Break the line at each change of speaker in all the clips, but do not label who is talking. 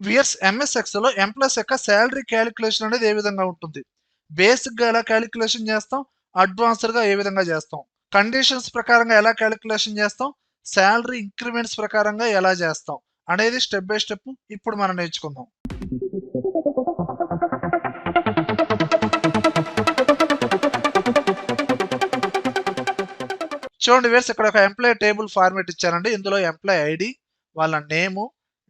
Weirs MS Excel లో employees యొక్క salary calculation అనేది ఏ విధంగా ఉంటుంది? బేసిక్ గా ఎలా క్యాలిక్యులేషన్ చేస్తాం, అడ్వాన్స్డ్ గా ఏ విధంగా చేస్తాం, కండిషన్స్ ప్రకారంగా ఎలా క్యాలిక్యులేషన్ చేస్తాం, శాలరీ ఇంక్రిమెంట్స్ ప్రకారంగా ఎలా చేస్తాం అనేది స్టెప్ బై స్టెప్ ఇప్పుడు మనం నేర్చుకుందాం. చూడండి వేర్స్ ఇక్కడ ఒక ఎంప్లాయీ టేబుల్ ఫార్మేట్ ఇచ్చానండి. ఇందులో ఎంప్లాయీ ఐడి, వాళ్ళ నేము,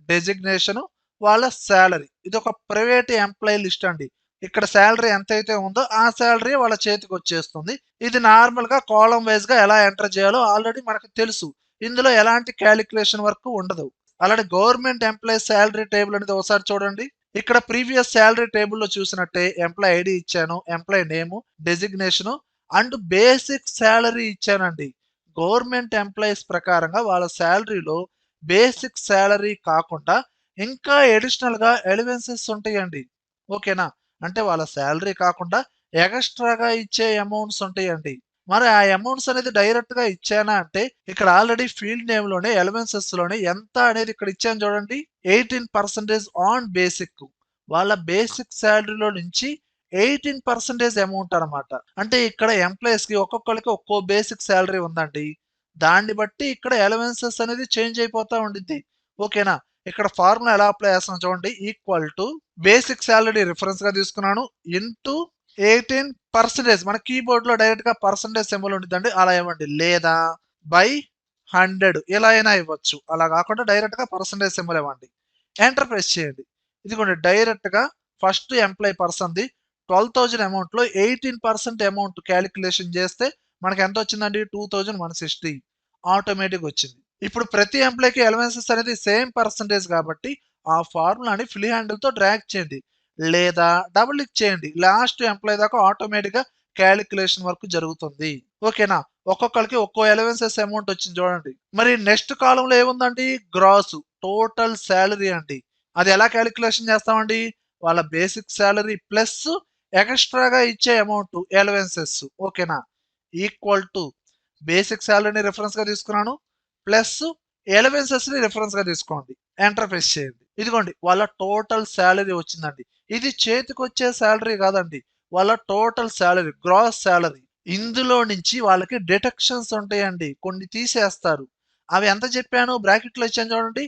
డెసిగ్నేషన్, వాళ్ళ శాలరీ. ఇది ఒక ప్రైవేట్ ఎంప్లాయీ లిస్ట్ అండి. ఇక్కడ శాలరీ ఎంతైతే ఉందో ఆ శాలరీ వాళ్ళ చేతికి వచ్చేస్తుంది. ఇది నార్మల్ గా కాలం వైజ్ గా ఎలా ఎంటర్ చేయాలో ఆల్రెడీ మనకు తెలుసు. ఇందులో ఎలాంటి క్యాలిక్యులేషన్ వర్క్ ఉండదు. అలాగే గవర్నమెంట్ ఎంప్లాయీ శాలరీ టేబుల్ అనేది ఒకసారి చూడండి. ఇక్కడ ప్రీవియస్ శాలరీ టేబుల్ లో చూసినట్టే ఎంప్లాయీ ఐడి ఇచ్చాను, employee name, designation and basic salary ఇచ్చానండి. గవర్నమెంట్ ఎంప్లాయీస్ ప్రకారంగా వాళ్ళ శాలరీలో బేసిక్ శాలరీ కాకుండా ఇంకా అడిషనల్ గా ఎలివెన్సెస్ ఉంటాయండి. ఓకేనా? అంటే వాళ్ళ శాలరీ కాకుండా ఎక్స్ట్రాగా ఇచ్చే అమౌంట్స్ ఉంటాయండి. మరి ఆ అమౌంట్స్ అనేది డైరెక్ట్ గా ఇచ్చానా అంటే ఇక్కడ ఆల్రెడీ ఫీల్డ్ నేమ్ లోనే ఎలివెన్సెస్ లోనే ఎంత అనేది ఇక్కడ ఇచ్చాను చూడండి. 18% ఆన్ బేసిక్. వాళ్ళ బేసిక్ శాలరీలో నుంచి 18% అమౌంట్ అనమాట. అంటే ఇక్కడ ఎంప్లాయీస్ కి ఒక్కొక్కరికి ఒక్కో బేసిక్ శాలరీ ఉందండి. దాన్ని బట్టి ఇక్కడ అలవెన్సెస్ అనేది చేంజ్ అయిపోతా ఉండిద్ది. ఓకేనా? ఇక్కడ ఫార్ములా ఎలా అప్లై చేస్తాం చూడండి. Equal to basic salary reference గా తీసుకున్నాను ఇంటూ 18%. మన కీబోర్డ్ లో డైరెక్ట్ గా పర్సంటేజ్ సింబల్ ఉంటుందండి, అలా ఇవ్వండి. లేదా బై 100 ఇలా అయినా ఇవ్వచ్చు. అలా కాకుండా డైరెక్ట్ గా పర్సంటేజ్ సింబల్ ఇవ్వండి. ఎంటర్ ప్రెస్ చేయండి. ఇదిగోండి డైరెక్ట్ గా ఫస్ట్ ఎంప్లాయీ పర్సన్ది 12,000 అమౌంట్ లో 18% అమౌంట్ క్యాలిక్యులేషన్ చేస్తే మనకి ఎంత వచ్చిందండి? 2160 ఆటోమేటిక్ వచ్చింది. ఇప్పుడు ప్రతి ఎంప్లాయీకి అలవెన్సెస్ అనేది సేమ్ పర్సంటేజ్ కాబట్టి ఆ ఫార్ములాని ఫ్రీ హ్యాండిల్ తో డ్రాగ్ చేయండి లేదా డబుల్ క్లిక్ చేయండి. లాస్ట్ ఎంప్లాయీ దాకా ఆటోమేటిక్ గా క్యాలిక్యులేషన్ వర్క్ జరుగుతుంది. ఓకేనా? ఒక్కొక్కరికి ఒక్కో అలవెన్సెస్ అమౌంట్ వచ్చింది చూడండి. మరి నెక్స్ట్ కాలంలో ఏముందండి? గ్రాస్ టోటల్ శాలరీ అండి. అది ఎలా క్యాలిక్యులేషన్ చేస్తామండి? వాళ్ళ బేసిక్ శాలరీ ప్లస్ ఎక్స్ట్రాగా ఇచ్చే అమౌంట్ అలవెన్సెస్. ఓకేనా? ఈక్వల్ టు బేసిక్ శాలరీని రిఫరెన్స్ గా తీసుకున్నాను ప్లస్ అలవెన్సెస్ ని రిఫరెన్స్ గా తీసుకోండి. ఎంటర్ ప్రెస్ చేయండి. ఇదిగోండి వాళ్ళ టోటల్ శాలరీ వచ్చిందండి. ఇది చేతికి వచ్చే శాలరీ కాదండి, వాళ్ళ టోటల్ శాలరీ, గ్రాస్ శాలరీ. ఇందులో నుంచి వాళ్ళకి డిడక్షన్స్ ఉంటాయండి, కొన్ని తీసేస్తారు. అవి ఎంత చెప్పాను? బ్రాకెట్ లో ఇచ్చాను చూడండి.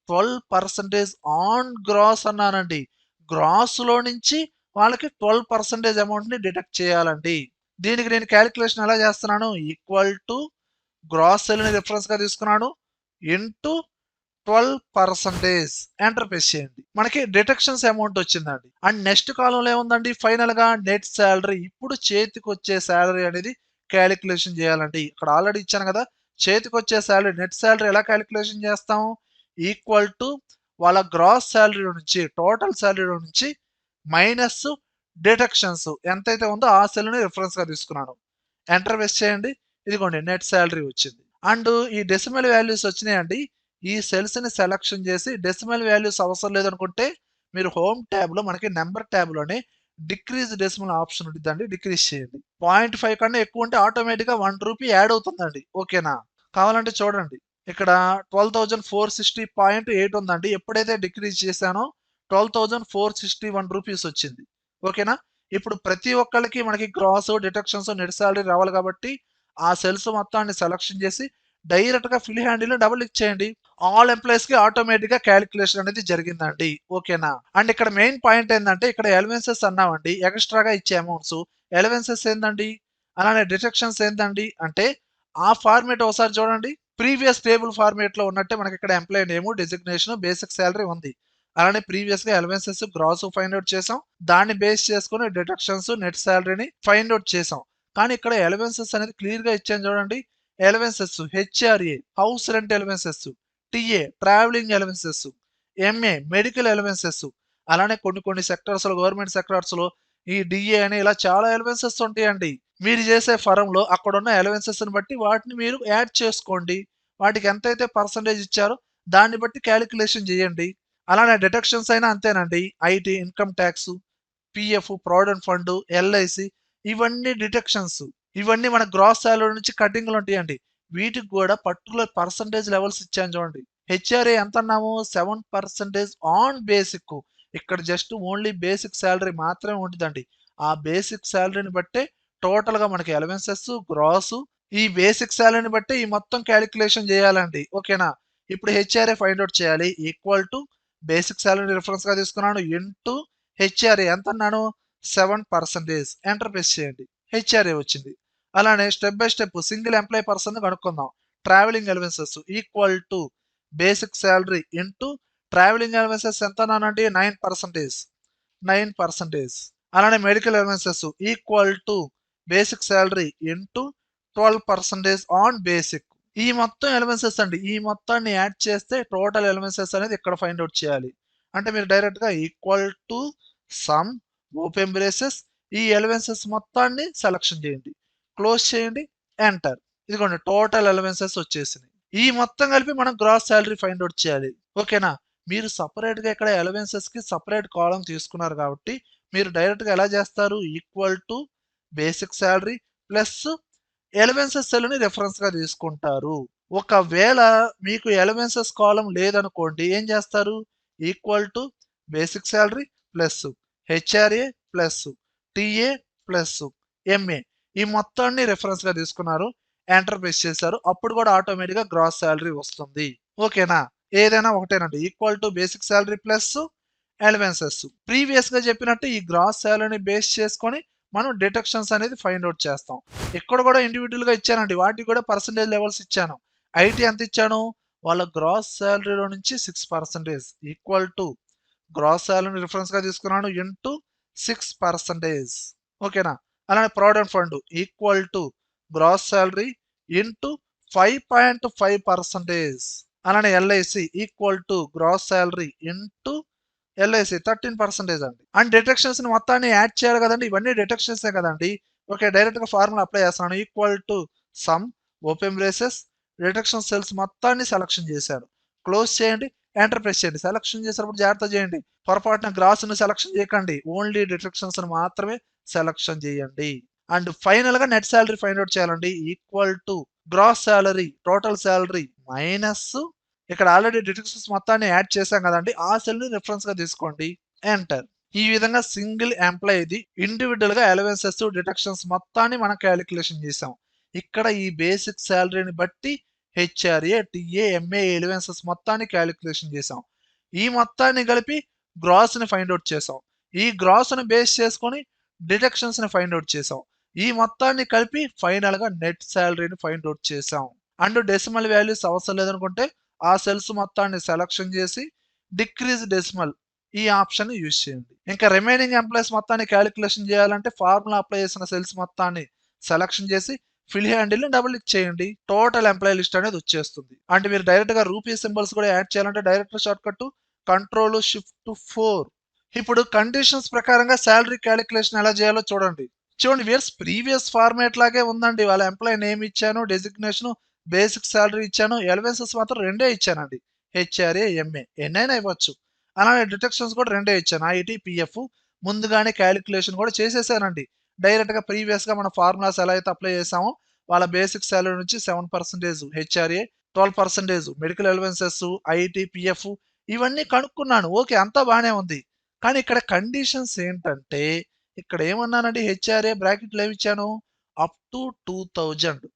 12% ఆన్ గ్రాస్ అన్నానండి. గ్రాస్ లో నుంచి వాళ్ళకి 12% అమౌంట్ ని డిడక్ట్ చేయాలండి. దీనికి నేను క్యాలిక్యులేషన్ ఎలా చేస్తున్నాను? ఈక్వల్ టు గ్రాస్ సెల్ని రిఫరెన్స్ గా తీసుకున్నాను ఇంటూ 12%. ఎంటర్ ప్రెస్ చేయండి. మనకి డిడక్షన్స్ అమౌంట్ వచ్చిందండి. అండ్ నెక్స్ట్ కాలంలో ఏముందండి? ఫైనల్ గా నెట్ శాలరీ. ఇప్పుడు చేతికి వచ్చే శాలరీ అనేది క్యాలిక్యులేషన్ చేయాలండి. ఇక్కడ ఆల్రెడీ ఇచ్చాను కదా, చేతికి వచ్చే శాలరీ, నెట్ శాలరీ ఎలా క్యాలిక్యులేషన్ చేస్తాం? ఈక్వల్ టు వాళ్ళ గ్రాస్ శాలరీ నుంచి, టోటల్ శాలరీ నుంచి మైనస్ డిడక్షన్స్ ఎంతైతే ఉందో ఆ సెల్ ని రిఫరెన్స్ గా తీసుకున్నాను. ఎంటర్ ప్రెస్ చేయండి. ఇదిగోండి నెట్ శాలరీ వచ్చింది. అండ్ ఈ డెసిమల్ వాల్యూస్ వచ్చినాయండి. ఈ సెల్స్ ని సెలక్షన్ చేసి డెసిమల్ వాల్యూస్ అవసరం లేదనుకుంటే మీరు హోమ్ ట్యాబ్ లో మనకి నెంబర్ ట్యాబ్ లోనే డిక్రీజ్ డెసిమల్ ఆప్షన్ ఉంటుందండి, డిక్రీజ్ చేయండి. 0.5 కన్నా ఎక్కువ ఉంటే ఆటోమేటిక్ గా 1 రూపీ యాడ్ అవుతుందండి. ఓకేనా? కావాలంటే చూడండి, ఇక్కడ 12,460.8 ఉందండి. ఎప్పుడైతే డిక్రీజ్ చేశానో 12,461 రూపీస్ వచ్చింది. ఓకేనా? ఇప్పుడు ప్రతి ఒక్కరికి మనకి గ్రాస్, డిడక్షన్స్, నెట్ సాలరీ రావాలి కాబట్టి ఆ సెల్స్ మొత్తాన్ని సెలక్షన్ చేసి డైరెక్ట్ గా ఫిల్ హ్యాండిల్ డబుల్ క్లిక్ చేయండి. ఆల్ ఎంప్లాయీస్ కి ఆటోమేటిక్ గా క్యాలిక్యులేషన్ అనేది జరిగిందండి. ఓకేనా? అండ్ ఇక్కడ మెయిన్ పాయింట్ ఏంటంటే ఇక్కడ ఎలవెన్సెస్ అన్నామండి, ఎక్స్ట్రాగా ఇచ్చే అమౌంట్స్. ఎలవెన్సెస్ ఏందండి? అలానే డిడక్షన్స్ ఏందండి అంటే ఆ ఫార్మేట్ ఒకసారి చూడండి. ప్రీవియస్ టేబుల్ ఫార్మేట్ లో ఉన్నట్టే మనకి ఇక్కడ employee name, designation, basic salary ఉంది. అలానే ప్రీవియస్ గా ఎలవెన్సెస్, గ్రాస్ ఫైండ్ అవుట్ చేసాం. దాన్ని బేస్ చేసుకుని డిడక్షన్స్, నెట్ శాలరీని ఫైండ్ అవుట్ చేసాం. కానీ ఇక్కడ ఎలవెన్సెస్ అనేది క్లియర్ గా ఇచ్చాను చూడండి. Allowances HRA house rent allowances, TA travelling allowances, MA medical allowances. అలానే కొన్ని కొన్ని సెక్టర్స్ లో, గవర్నమెంట్ సెక్టర్స్ లో ఈ డిఏ అని ఇలా చాలా ఎలవెన్సెస్ ఉంటాయండి. మీరు చేసే ఫరంలో అక్కడ ఉన్న ఎలవెన్సెస్ ని బట్టి వాటిని మీరు యాడ్ చేసుకోండి. వాటికి ఎంతైతే పర్సంటేజ్ ఇచ్చారో దాన్ని బట్టి క్యాలిక్యులేషన్ చేయండి. అలానే డిడక్షన్స్ అయినా అంతేనండి. IT, income tax, PF, provident fund, LIC, ఇవన్నీ డిడక్షన్స్. ఇవన్నీ మన గ్రాస్ సాలరీ నుంచి కటింగ్లు ఉంటాయండి. వీటికి కూడా పర్టికులర్ పర్సంటేజ్ లెవెల్స్ ఇచ్చాను చూడండి. హెచ్ఆర్ఏ ఎంత అన్నాము 7% ఆన్ బేసిక్. ఇక్కడ జస్ట్ ఓన్లీ బేసిక్ శాలరీ మాత్రమే ఉంటుందండి. ఆ బేసిక్ శాలరీని బట్టే టోటల్ గా మనకి అలవెన్సెస్ గ్రాస్ ఈ బేసిక్ శాలరీని బట్టి ఈ మొత్తం క్యాలిక్యులేషన్ చేయాలండి. ఓకేనా? ఇప్పుడు హెచ్ఆర్ఏ ఫైండ్ అవుట్ చేయాలి. Equal to basic salary reference గా తీసుకున్నాను ఇంటూ హెచ్ఆర్ఏ ఎంత అన్నాను 7%. ఎంటర్ ప్రెస్ చేయండి. హెచ్ఆర్ఏ వచ్చింది. అలానే step by step single employee person కనుక్కుందాం. Travelling allowances equal to basic salary into travelling allowances ఎంత అన్నానండి 9%. 9%. అలానే medical allowances equal to basic salary into 12% on basic. ఈ మొత్తం ఎలిమెంట్సెస్ అండి. ఈ మొత్తాన్ని యాడ్ చేస్తే టోటల్ ఎలిమెంట్సెస్ అనేది ఇక్కడ ఫైండ్ అవుట్ చేయాలి. అంటే మీరు డైరెక్ట్ గా equal to sum open braces ఈ ఎలిమెంట్సెస్ మొత్తాన్ని సెలక్షన్ చేయండి. క్లోజ్ చేయండి. ఎంటర్. ఇదిగోండి టోటల్ ఎలిమెంట్సెస్ వచ్చేసినాయి. ఈ మొత్తం కలిపి మనం గ్రాస్ శాలరీ ఫైండ్ అవుట్ చేయాలి. ఓకేనా? మీరు సపరేట్ గా ఇక్కడ ఎలిమెంట్సెస్ కి సపరేట్ కాలం తీసుకున్నారు కాబట్టి మీరు డైరెక్ట్ గా ఎలా చేస్తారు equal to basic salary plus allowances cell ని రిఫరెన్స్ గా తీసుకుంటారు. ఒకవేళ మీకు ఎలివెన్సెస్ కాలం లేదనుకోండి ఏం చేస్తారు equal to basic salary plus HRA plus TA plus MA ఈ మొత్తాన్ని రిఫరెన్స్ గా తీసుకున్నారు. ఎంటర్ ప్రెస్ చేశారు. అప్పుడు కూడా ఆటోమేటిక్ గా గ్రాస్ శాలరీ వస్తుంది. ఓకేనా? ఏదైనా ఒకటేనండి. Equal to basic salary plus allowances. Previous గా చెప్పినట్టు ఈ గ్రాస్ శాలరీని బేస్ చేసుకొని మనం డిటెక్షన్స్ అనేది ఫైండ్ అవుట్ చేస్తాం. ఇక్కడ కూడా ఇండివిజువల్ గా ఇచ్చానండి. వాటికి కూడా పర్సంటేజ్ లెవెల్స్ ఇచ్చాను. ఐటీ ఎంత ఇచ్చాను వాళ్ళ గ్రాస్ శాలరీలో నుంచి 6% ఈక్వల్ టు గ్రాస్ శాలరీని రిఫరెన్స్ గా తీసుకున్నాను ఇంటూ 6%. ఓకేనా? అలానే provident fund equal to gross salary into 5.5%. అలానే LIC equal to gross salary into LIC 13% అండి. అండ్ డిటెక్షన్స్ మొత్తాన్ని యాడ్ చేయాలి కదండి. ఇవన్నీ డిటెక్షన్స్ కదండి. ఓకే డైరెక్ట్ గా ఫార్ములా అప్లై చేస్తున్నాను. Equal to sum open braces deduction cells మొత్తాన్ని సెలక్షన్ చేశాను. క్లోజ్ చేయండి. ఎంటర్ ప్రెస్ చేయండి. సెలక్షన్ చేసినప్పుడు జాగ్రత్త చేయండి. పొరపాటున గ్రాస్ ని సెలక్షన్ చేయకండి. ఓన్లీ డిటెక్షన్స్ మాత్రమే సెలక్షన్ చేయండి. అండ్ ఫైనల్ గా నెట్ శాలరీ ఫైండ్ అవుట్ చేయాలండి. Equal to gross salary total salary minus ఇక్కడ ఆల్రెడీ డిటెక్షన్స్ మొత్తాన్ని యాడ్ చేశాం కదండి. ఆ సెల్ ని రిఫరెన్స్ గా తీసుకోండి. ఎంటర్. ఈ విధంగా సింగిల్ ఎంప్లాయీది ఇండివిజువల్ గా అలవెన్సెస్ డిటెక్షన్స్ మొత్తాన్ని మనం క్యాలిక్యులేషన్ చేసాం. ఇక్కడ ఈ బేసిక్ శాలరీని బట్టి హెచ్ఆర్ఏ టిఏ ఎంఏ ఎలివెన్సెస్ మొత్తాన్ని క్యాలిక్యులేషన్ చేసాం. ఈ మొత్తాన్ని కలిపి గ్రాస్ ని ఫైండ్ అవుట్ చేసాం. ఈ గ్రాస్ ని బేస్ చేసుకొని డిటెక్షన్స్ ని ఫైండ్ అవుట్ చేసాం. ఈ మొత్తాన్ని కలిపి ఫైనల్ గా నెట్ శాలరీని ఫైండ్ అవుట్ చేసాం. అండ్ డెసిమల్ వాల్యూస్ అవసరం లేదనుకుంటే ఆ సెల్స్ మొత్తాన్ని సెలక్షన్ చేసి డిక్రీజ్ డెసిమల్ ఈ ఆప్షన్ యూజ్ చేయండి. ఇంకా రిమైనింగ్ ఎంప్లాయీస్ మొత్తాన్ని క్యాలిక్యులేషన్ చేయాలంటే ఫార్ములా అప్లై చేసిన సెల్స్ మొత్తాన్ని సెలక్షన్ చేసి ఫిల్ హ్యాండిల్ ని డబుల్ క్లిక్ చేయండి. టోటల్ ఎంప్లాయీ లిస్ట్ అనేది వచ్చేస్తుంది. అంటే మీరు డైరెక్ట్ గా రూపీ సింబల్స్ కూడా యాడ్ చేయాలంటే డైరెక్ట్ షార్ట్ కట్ Ctrl+Shift+4. ఇప్పుడు కండిషన్స్ ప్రకారంగా శాలరీ క్యాలిక్యులేషన్ ఎలా చేయాలో చూడండి. చూడండి వ్యూయర్స్ ప్రీవియస్ ఫార్మాట్ లాగే ఉందండి. వాళ్ళ ఎంప్లాయీ నేమ్ ఇచ్చాను, డెసిగ్నేషన్, బేసిక్ శాలరీ ఇచ్చాను, ఎలివెన్సెస్ మాత్రం రెండే ఇచ్చానండి. హెచ్ఆర్ఏ ఎంఏ ఎన్నైనా ఇవ్వచ్చు. అలానే డిటెక్షన్స్ కూడా రెండే ఇచ్చాను. ఐటీ పిఎఫ్ ముందుగానే క్యాలిక్యులేషన్ కూడా చేసేసానండి. డైరెక్ట్ గా ప్రీవియస్ గా మన ఫార్ములాస్ ఎలా అయితే అప్లై చేసామో వాళ్ళ బేసిక్ శాలరీ నుంచి 7% HRA 12% medical allowances IT PF ఇవన్నీ కనుక్కున్నాను. ఓకే అంతా బాగానే ఉంది. కానీ ఇక్కడ కండిషన్స్ ఏంటంటే ఇక్కడ ఏమన్నానండి హెచ్ఆర్ఏ బ్రాకెట్లు ఏమి ఇచ్చాను అప్ టు 2000.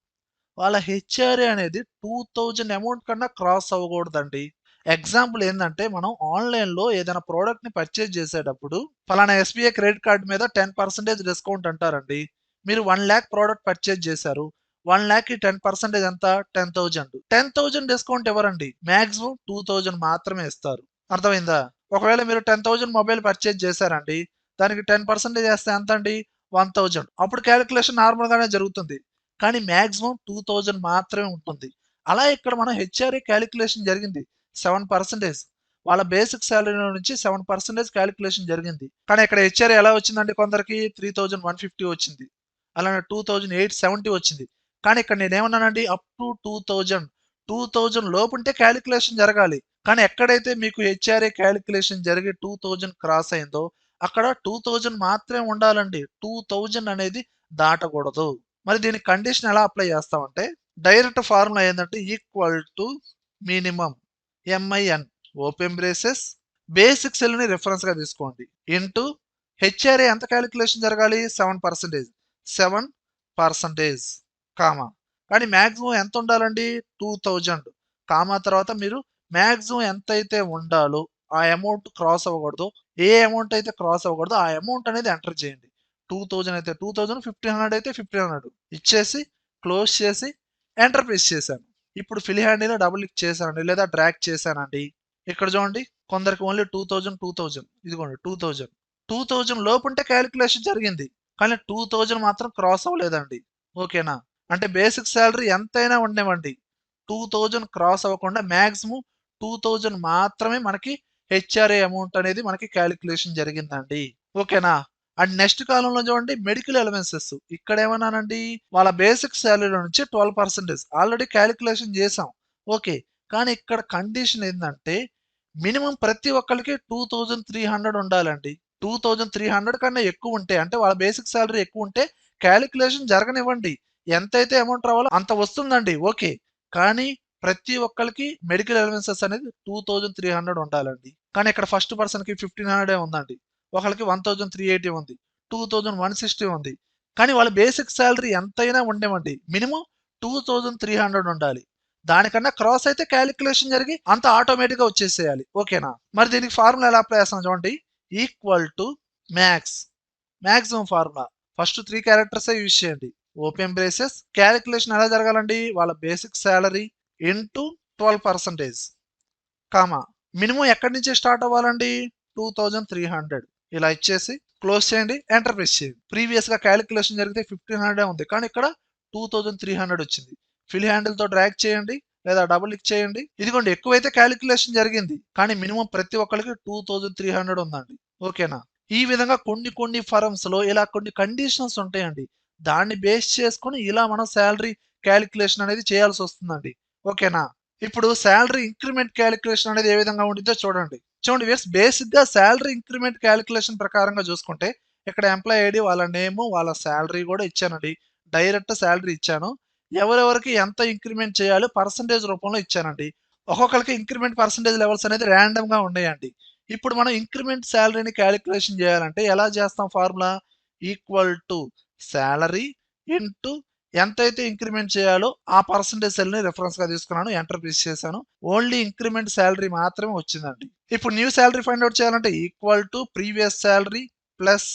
వాళ్ళ హెచ్ఆర్ఏ అనేది 2000 అమౌంట్ కన్నా క్రాస్ అవ్వకూడదండి. ఎగ్జాంపుల్ ఏంటంటే మనం ఆన్లైన్ లో ఏదైనా ప్రోడక్ట్ ని పర్చేజ్ చేసేటప్పుడు ఫలానా ఎస్బీఐ క్రెడిట్ కార్డ్ మీద 10% డిస్కౌంట్ అంటారండి. మీరు 1 lakh ప్రోడక్ట్ పర్చేజ్ చేశారు. 1 lakh కి 10% ఎంత 10,000. 10,000 డిస్కౌంట్ ఎవరండి మాక్సిమం 2000 మాత్రమే ఇస్తారు. అర్థమైందా? ఒకవేళ మీరు 10,000 మొబైల్ పర్చేజ్ చేశారండి. దానికి 10% వేస్తే ఎంత అండి 1,000. అప్పుడు క్యాలిక్యులేషన్ నార్మల్ గానే జరుగుతుంది. కానీ మాక్సిమం 2000 మాత్రమే ఉంటుంది. అలా ఇక్కడ మనం హెచ్ఆర్ఏ క్యాలిక్యులేషన్ జరిగింది 7%. వాళ్ళ బేసిక్ శాలరీలో నుంచి 7% క్యాలిక్యులేషన్ జరిగింది. కానీ ఇక్కడ హెచ్ఆర్ఏ ఎలా వచ్చిందండి కొందరికి 3150 వచ్చింది. అలానే 2870 వచ్చింది. కానీ ఇక్కడ నేనేమన్నానండి అప్ టు 2000 లోపు ఉంటే క్యాలిక్యులేషన్ జరగాలి. కానీ ఎక్కడైతే మీకు హెచ్ఆర్ఏ క్యాలిక్యులేషన్ జరిగి 2000 క్రాస్ అయిందో అక్కడ 2000 మాత్రమే ఉండాలండి. 2000 అనేది దాటకూడదు. మరి దీనికి కండిషన్ ఎలా అప్లై చేస్తామంటే డైరెక్ట్ ఫార్ములా ఏంటంటే equal to minimum MIN open braces basic cell ని రిఫరెన్స్ గా తీసుకోండి ఇంటూ హెచ్ఆర్ఏ ఎంత క్యాలిక్యులేషన్ జరగాలి 7%, 7%, కామా కానీ మాక్సిమం ఎంత ఉండాలండి 2000 కామా తర్వాత మీరు మాక్సిమం ఎంత అయితే ఉండాలో ఆ అమౌంట్ క్రాస్ అవ్వకూడదు ఏ అమౌంట్ అయితే క్రాస్ అవ్వకూడదు ఆ అమౌంట్ అనేది ఎంటర్ చేయండి 2000 అయితే 2000 1500 అయితే 1500 ఇచ్చేసి క్లోజ్ చేసి ఎంటర్ ప్రెస్ చేశాను ఇప్పుడు ఫిల్ హ్యాండీలో డబుల్ క్లిక్ చేశానండి లేదా డ్రాగ్ చేశానండి ఇక్కడ చూడండి కొందరికి ఓన్లీ 2000 ఇదిగోండి 2000 లోపు ఉంటే క్యాలిక్యులేషన్ జరిగింది కానీ 2000 మాత్రం క్రాస్ అవ్వలేదండి ఓకేనా అంటే బేసిక్ శాలరీ ఎంతైనా ఉండేవండి 2000 క్రాస్ అవ్వకుండా మాక్సిమం 2000 మాత్రమే మనకి హెచ్ఆర్ఏ అమౌంట్ అనేది మనకి క్యాలిక్యులేషన్ జరిగిందండి ఓకేనా అండ్ నెక్స్ట్ కాలంలో చూడండి మెడికల్ అలవెన్సెస్ ఇక్కడ ఏమన్నానండి వాళ్ళ బేసిక్ శాలరీ నుంచి 12% ఆల్రెడీ క్యాలిక్యులేషన్ చేసాం ఓకే కానీ ఇక్కడ కండిషన్ ఏంటంటే మినిమం ప్రతి ఒక్కరికి 2300 ఉండాలండి 2300 కన్నా ఎక్కువ ఉంటే అంటే వాళ్ళ బేసిక్ శాలరీ ఎక్కువ ఉంటే క్యాలిక్యులేషన్ జరగనివ్వండి ఎంతైతే అమౌంట్ రావాలో అంత వస్తుందండి ఓకే కానీ ప్రతి ఒక్కరికి మెడికల్ అలవెన్సెస్ అనేది 2300 ఉండాలండి కానీ ఇక్కడ ఫస్ట్ పర్సన్ కి 1500 ఉందండి ఒకరికి 1380 ఉంది 2160 ఉంది కానీ వాళ్ళ బేసిక్ శాలరీ ఎంతైనా ఉండేవండి మినిమం 2300 ఉండాలి దానికన్నా క్రాస్ అయితే క్యాలిక్యులేషన్ జరిగి అంత ఆటోమేటిక్ గా వచ్చేసేయాలి ఓకేనా మరి దీనికి ఫార్ములా ఎలా అప్లై చేస్తాం చూడండి equal to max maximum formula first 3 characters use చేయండి ఓపెన్ బ్రేసెస్ క్యాలిక్యులేషన్ ఎలా జరగాలండి వాళ్ళ basic salary into 12% comma minimum ఎక్కడి నుంచి స్టార్ట్ అవ్వాలండి 2300 ఇలా ఇచ్చేసి క్లోజ్ చేయండి ఎంటర్ ప్రెస్ చేయండి ప్రీవియస్ గా క్యాలిక్యులేషన్ జరిగితే 1500 ఉంది కానీ ఇక్కడ 2300 వచ్చింది ఫిల్ హ్యాండిల్ తో డ్రాగ్ చేయండి లేదా డబుల్ క్లిక్ చేయండి ఇదిగోండి ఎక్కువైతే క్యాలిక్యులేషన్ జరిగింది కానీ మినిమం ప్రతి ఒక్కరికి 2300 ఉందండి ఓకేనా ఈ విధంగా కొన్ని ఫర్మ్స్ లో ఇలా కొన్ని కండిషన్స్ ఉంటాయండి దాన్ని బేస్ చేసుకుని ఇలా మనం శాలరీ క్యాలిక్యులేషన్ అనేది చేయాల్సి వస్తుందండి ఓకేనా ఇప్పుడు శాలరీ ఇంక్రిమెంట్ క్యాలిక్యులేషన్ అనేది ఏ విధంగా ఉంటుందో చూడండి బేసిక్ గా శాలరీ ఇంక్రిమెంట్ క్యాలిక్యులేషన్ ప్రకారంగా చూసుకుంటే ఇక్కడ ఎంప్లాయ్ ఐడి వాళ్ళ నేమ్ వాళ్ళ శాలరీ కూడా ఇచ్చానండి డైరెక్ట్ శాలరీ ఇచ్చాను ఎవరెవరికి ఎంత ఇంక్రిమెంట్ చేయాలో పర్సంటేజ్ రూపంలో ఇచ్చానండి ఒక్కొక్కరికి ఇంక్రిమెంట్ పర్సంటేజ్ లెవెల్స్ అనేది ర్యాండమ్ గా ఉన్నాయండి ఇప్పుడు మనం ఇంక్రిమెంట్ శాలరీని క్యాలిక్యులేషన్ చేయాలంటే ఎలా చేస్తాం formula equal to salary into ఎంతైతే ఇంక్రిమెంట్ చేయాలో ఆ పర్సంటేజ్ సెల్ ని రిఫరెన్స్ గా తీసుకున్నాను ఎంటర్ ప్రెస్ చేశాను ఓన్లీ ఇంక్రిమెంట్ శాలరీ మాత్రమే వచ్చిందండి ఇప్పుడు న్యూ శాలరీ ఫైండ్ అవుట్ చేయాలంటే equal to previous salary plus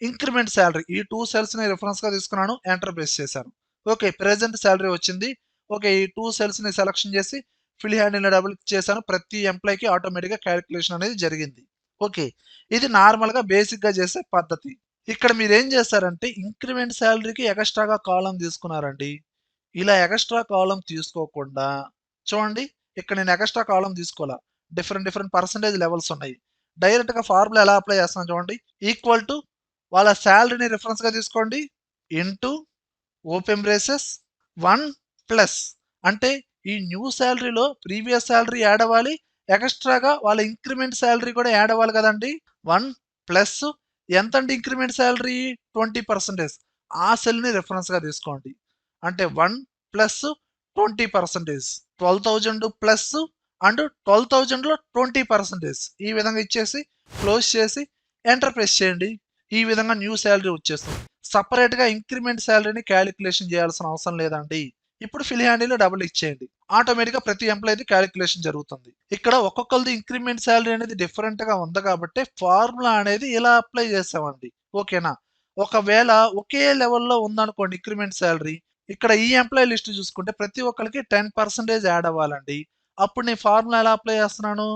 increment salary ఈ 2 సెల్స్ ని రిఫరెన్స్ గా తీసుకున్నాను ఎంటర్ ప్రెస్ చేశాను ఓకే ప్రెసెంట్ శాలరీ వచ్చింది ఓకే ఈ 2 సెల్స్ ని సెలెక్షన్ చేసి ఫిల్ హ్యాండిల్ ని డబుల్ క్లిక్ చేశాను ప్రతి ఎంప్లాయ్ కి ఆటోమేటిక్ గా క్యాలిక్యులేషన్ అనేది జరిగింది ఓకే ఇది నార్మల్ గా బేసిక్ గా చేసే పద్ధతి ఇక్కడ మీరు ఏం చేస్తారంటే ఇంక్రిమెంట్ శాలరీకి ఎక్స్ట్రాగా కాలం తీసుకున్నారండి ఇలా ఎక్స్ట్రా కాలం తీసుకోకుండా చూడండి ఇక్కడ నేను ఎక్స్ట్రా కాలం తీసుకోవాలా డిఫరెంట్ పర్సంటేజ్ లెవెల్స్ ఉన్నాయి డైరెక్ట్ గా ఫార్ములా ఎలా అప్లై చేస్తాను చూడండి ఈక్వల్ టు వాళ్ళ శాలరీని రిఫరెన్స్ గా తీసుకోండి ఇంటూ ఓపెన్ బ్రేసెస్ 1 ప్లస్ అంటే ఈ న్యూ శాలరీలో ప్రీవియస్ శాలరీ యాడ్ అవ్వాలి ఎక్స్ట్రాగా వాళ్ళ ఇంక్రిమెంట్ శాలరీ కూడా యాడ్ అవ్వాలి కదండి 1 ప్లస్ ఎంతండి ఇంక్రిమెంట్ శాలరీ 20% ఆ సెల్ ని రిఫరెన్స్ గా తీసుకోండి అంటే 1 ప్లస్ 20% 12,000 ప్లస్ అండ్ 12,000 లో 20% ఈ విధంగా ఇచ్చేసి క్లోజ్ చేసి ఎంటర్ ప్రెస్ చేయండి ఈ విధంగా న్యూ శాలరీ వచ్చేస్తుంది సపరేట్ గా ఇంక్రిమెంట్ శాలరీని క్యాలిక్యులేషన్ చేయాల్సిన అవసరం లేదండి ఇప్పుడు ఫిల్ హ్యాండిల్ డబుల్ ఇచ్చేయండి ఆటోమేటిక్ గా ప్రతి ఎంప్లాయీ క్యాలిక్యులేషన్ జరుగుతుంది ఇక్కడ ఒక్కొక్కరిది ఇంక్రిమెంట్ శాలరీ అనేది డిఫరెంట్ గా ఉంది కాబట్టి ఫార్ములా అనేది ఇలా అప్లై చేస్తామండి ఓకేనా ఒకవేళ ఒకే లెవెల్లో ఉందనుకోండి ఇంక్రిమెంట్ శాలరీ ఇక్కడ ఈ ఎంప్లాయీ లిస్ట్ చూసుకుంటే ప్రతి ఒక్కరికి 10% యాడ్ అవ్వాలండి అప్పుడు నేను ఫార్ములా ఎలా అప్లై చేస్తున్నాను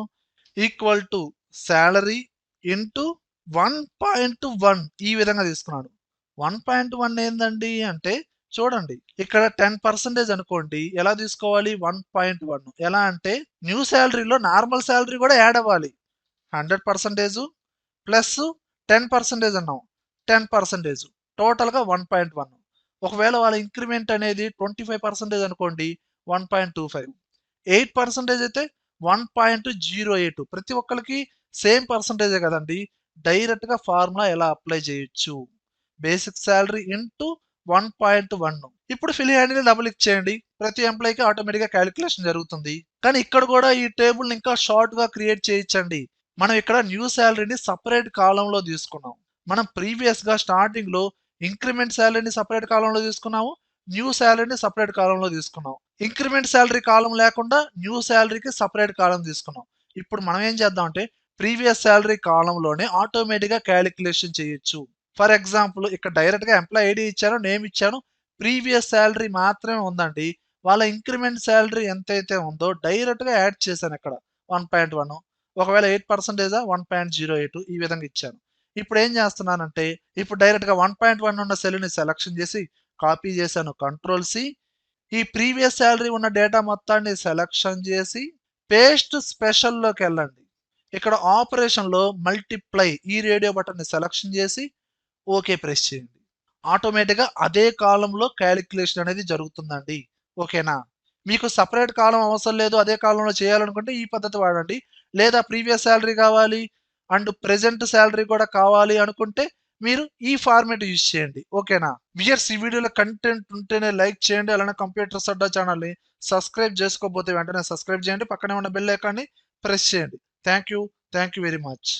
ఈక్వల్ టు శాలరీ ఇంటూ 1.1 ఈ విధంగా తీసుకున్నాను 1.1 ఏందండి అంటే చూడండి ఇక్కడ 10% అనుకోండి ఎలా తీసుకోవాలి 1.1 ఎలా అంటే న్యూ శాలరీలో నార్మల్ శాలరీ కూడా యాడ్ అవ్వాలి 100% ప్లస్ 10% అన్నాం 10% టోటల్ గా 1.1 ఒకవేళ వాళ్ళ ఇంక్రిమెంట్ అనేది 25% అనుకోండి 1.25 8% అయితే 1.08 ప్రతి ఒక్కరికి సేమ్ పర్సంటేజే కదండి డైరెక్ట్ గా ఫార్ములా ఎలా అప్లై చేయొచ్చు బేసిక్ శాలరీ ఇంటూ 1.1 ఇప్పుడు ఫిల్ హ్యాండిల్ డబుల్ క్లిక్ చేయండి. ప్రతి ఎంప్లాయీకి ఆటోమేటిక్గా క్యాలిక్యులేషన్ జరుగుతుంది. కానీ ఇక్కడ కూడా ఈ టేబుల్ ఇంకా షార్ట్ గా క్రియేట్ చేయొచ్చండి. మనం ఇక్కడ న్యూ శాలరీని సపరేట్ కాలంలో తీసుకున్నాం. మనం ప్రీవియస్ గా స్టార్టింగ్ లో ఇంక్రిమెంట్ శాలరీని సపరేట్ కాలంలో తీసుకున్నాము. న్యూ శాలరీని సపరేట్ కాలంలో తీసుకున్నాం. ఇంక్రిమెంట్ శాలరీ కాలం లేకుండా న్యూ శాలరీకి సపరేట్ కాలం తీసుకున్నాం. ఇప్పుడు మనం ఏం చేద్దాం అంటే ప్రీవియస్ శాలరీ కాలంలోనే ఆటోమేటిక్గా క్యాలిక్యులేషన్ చేయొచ్చు. ఫర్ ఎగ్జాంపుల్ ఇక్కడ డైరెక్ట్ గా ఎంప్లాయ్ ఐడి ఇచ్చాను, నేమ్ ఇచ్చాను, ప్రీవియస్ శాలరీ మాత్రమే ఉందండి. వాళ్ళ ఇంక్రిమెంట్ శాలరీ ఎంతైతే ఉందో డైరెక్ట్ గా యాడ్ చేశాను ఇక్కడ 1.1. ఒకవేళ 8% 1.08 ఈ విధంగా ఇచ్చాను. ఇప్పుడు ఏం చేస్తున్నానంటే ఇప్పుడు డైరెక్ట్ గా 1.1 ఉన్న సెల్ ని సెలక్షన్ చేసి కాపీ చేశాను, కంట్రోల్ C. ఈ ప్రీవియస్ శాలరీ ఉన్న డేటా మొత్తాన్ని సెలక్షన్ చేసి పేస్ట్ స్పెషల్లోకి వెళ్ళండి. ఇక్కడ ఆపరేషన్లో మల్టిప్లై ఈ రేడియో బటన్ని సెలక్షన్ చేసి ఓకే ప్రెస్ చేయండి. ఆటోమేటిక్గా అదే కాలంలో క్యాలిక్యులేషన్ అనేది జరుగుతుందండి. ఓకేనా? మీకు సపరేట్ కాలం అవసరం లేదు, అదే కాలంలో చేయాలనుకుంటే ఈ పద్ధతి వాడండి. లేదా ప్రీవియస్ శాలరీ కావాలి అండ్ ప్రెజెంట్ శాలరీ కూడా కావాలి అనుకుంటే మీరు ఈ ఫార్మేట్ యూజ్ చేయండి. ఓకేనా? వ్యూయర్స్, ఈ వీడియోలో కంటెంట్ ఉంటేనే లైక్ చేయండి. అలానే కంప్యూటర్స్ అడ్డా ఛానల్ని సబ్స్క్రైబ్ చేసుకోకపోతే వెంటనే సబ్స్క్రైబ్ చేయండి. పక్కనే ఉన్న బెల్ ఐకాన్ని ప్రెస్ చేయండి. Thank you very much.